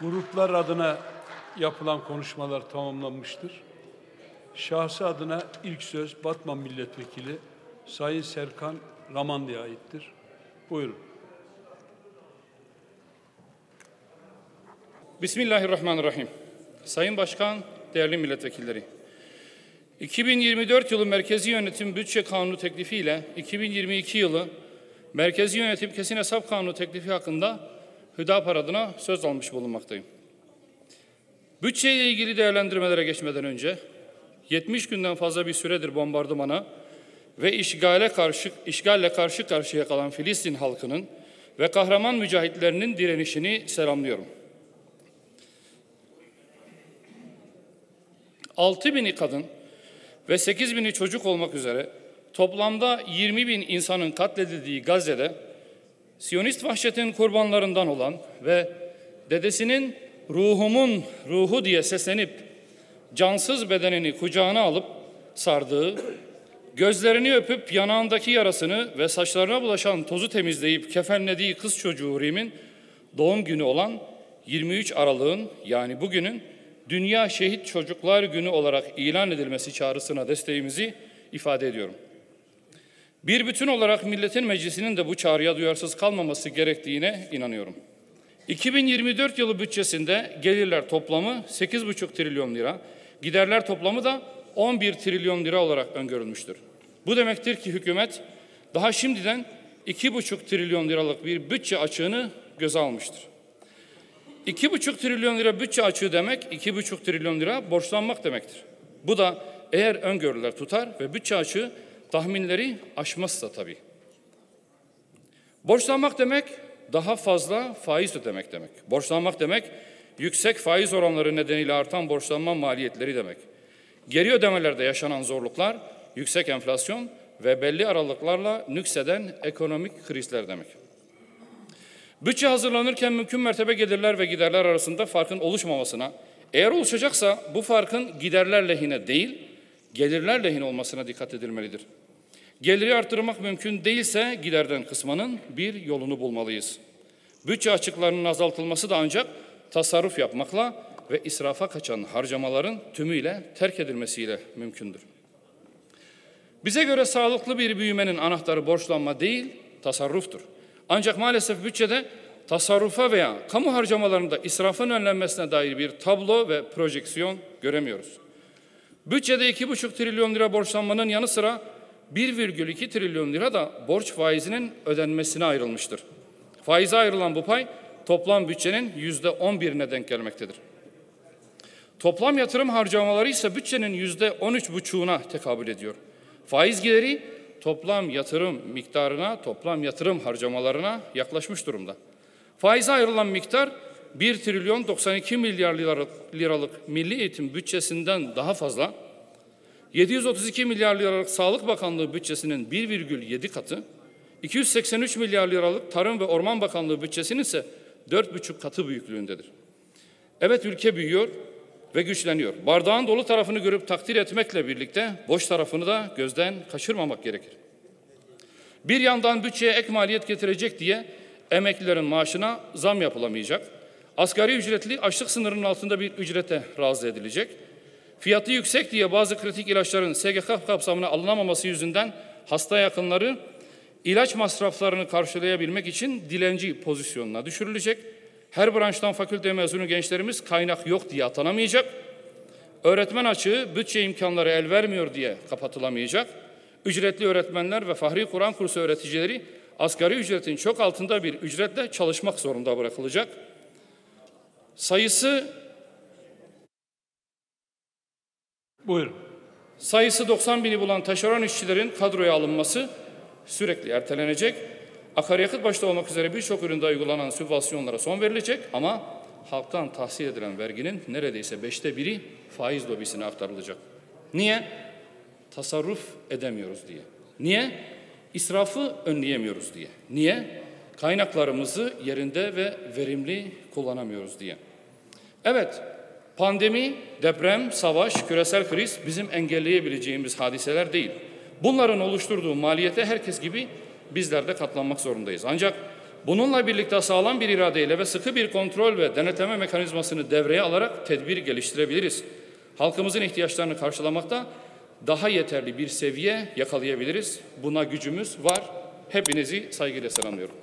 Gruplar adına yapılan konuşmalar tamamlanmıştır. Şahsı adına ilk söz Batman Milletvekili Sayın Serkan Ramanlı'ya aittir. Buyurun. Bismillahirrahmanirrahim. Sayın Başkan, değerli milletvekilleri. 2024 yılı Merkezi Yönetim Bütçe Kanunu teklifi ile 2022 yılı Merkezi Yönetim Kesin Hesap Kanunu teklifi hakkında Hüdapar adına söz almış bulunmaktayım. Bütçe ile ilgili değerlendirmelere geçmeden önce 70 günden fazla bir süredir bombardımana ve işgalle karşı karşıya kalan Filistin halkının ve kahraman mücahitlerinin direnişini selamlıyorum. 6.000'i kadın ve 8.000'i çocuk olmak üzere toplamda 20.000 insanın katledildiği Gazze'de Siyonist vahşetin kurbanlarından olan ve dedesinin ruhumun ruhu diye seslenip cansız bedenini kucağına alıp sardığı, gözlerini öpüp yanağındaki yarasını ve saçlarına bulaşan tozu temizleyip kefenlediği kız çocuğu Rim'in doğum günü olan 23 Aralık'ın yani bugünün Dünya Şehit Çocuklar Günü olarak ilan edilmesi çağrısına desteğimizi ifade ediyorum. Bir bütün olarak milletin meclisinin de bu çağrıya duyarsız kalmaması gerektiğine inanıyorum. 2024 yılı bütçesinde gelirler toplamı 8,5 trilyon lira, giderler toplamı da 11 trilyon lira olarak öngörülmüştür. Bu demektir ki hükümet daha şimdiden 2,5 trilyon liralık bir bütçe açığını göze almıştır. 2,5 trilyon lira bütçe açığı demek 2,5 trilyon lira borçlanmak demektir. Bu da eğer öngörüler tutar ve bütçe açığı tahminleri aşmazsa tabii. Borçlanmak demek daha fazla faiz ödemek demek. Borçlanmak demek yüksek faiz oranları nedeniyle artan borçlanma maliyetleri demek. Geri ödemelerde yaşanan zorluklar, yüksek enflasyon ve belli aralıklarla nükseden ekonomik krizler demek. Bütçe hazırlanırken mümkün mertebe gelirler ve giderler arasında farkın oluşmamasına, eğer oluşacaksa bu farkın giderler lehine değil, gelirler lehine olmasına dikkat edilmelidir. Geliri arttırmak mümkün değilse giderden kısmanın bir yolunu bulmalıyız. Bütçe açıklarının azaltılması da ancak tasarruf yapmakla ve israfa kaçan harcamaların tümüyle terk edilmesiyle mümkündür. Bize göre sağlıklı bir büyümenin anahtarı borçlanma değil, tasarruftur. Ancak maalesef bütçede tasarrufa veya kamu harcamalarında israfın önlenmesine dair bir tablo ve projeksiyon göremiyoruz. Bütçede 2,5 trilyon lira borçlanmanın yanı sıra 1,2 trilyon lira da borç faizinin ödenmesine ayrılmıştır. Faize ayrılan bu pay toplam bütçenin %11'ine denk gelmektedir. Toplam yatırım harcamaları ise bütçenin %13,5'una tekabül ediyor. Faiz geliri toplam yatırım miktarına, toplam yatırım harcamalarına yaklaşmış durumda. Faize ayrılan miktar 1 trilyon 92 milyar liralık Milli Eğitim bütçesinden daha fazla, 732 milyar liralık Sağlık Bakanlığı bütçesinin 1,7 katı, 283 milyar liralık Tarım ve Orman Bakanlığı bütçesinin ise 4,5 katı büyüklüğündedir. Evet, ülke büyüyor ve güçleniyor. Bardağın dolu tarafını görüp takdir etmekle birlikte boş tarafını da gözden kaçırmamak gerekir. Bir yandan bütçeye ek maliyet getirecek diye emeklilerin maaşına zam yapılamayacak. Asgari ücretli açlık sınırının altında bir ücrete razı edilecek. Fiyatı yüksek diye bazı kritik ilaçların SGK kapsamına alınamaması yüzünden hasta yakınları ilaç masraflarını karşılayabilmek için dilenci pozisyonuna düşürülecek. Her branştan fakülte mezunu gençlerimiz kaynak yok diye atanamayacak. Öğretmen açığı bütçe imkanları el vermiyor diye kapatılamayacak. Ücretli öğretmenler ve Fahri Kur'an kursu öğreticileri asgari ücretin çok altında bir ücretle çalışmak zorunda bırakılacak. Sayısı 90.000'i bulan taşeron işçilerin kadroya alınması sürekli ertelenecek. Akaryakıt başta olmak üzere birçok üründe uygulanan sübvansiyonlara son verilecek ama halktan tahsil edilen verginin neredeyse 1/5'i faiz lobisine aktarılacak. Niye? Tasarruf edemiyoruz diye. Niye? İsrafı önleyemiyoruz diye. Niye? Kaynaklarımızı yerinde ve verimli kullanamıyoruz diye. Evet, pandemi, deprem, savaş, küresel kriz bizim engelleyebileceğimiz hadiseler değil. Bunların oluşturduğu maliyete herkes gibi bizler de katlanmak zorundayız. Ancak Bununla birlikte sağlam bir iradeyle ve sıkı bir kontrol ve denetleme mekanizmasını devreye alarak tedbir geliştirebiliriz. Halkımızın ihtiyaçlarını karşılamakta daha yeterli bir seviye yakalayabiliriz. Buna gücümüz var. Hepinizi saygıyla selamlıyorum.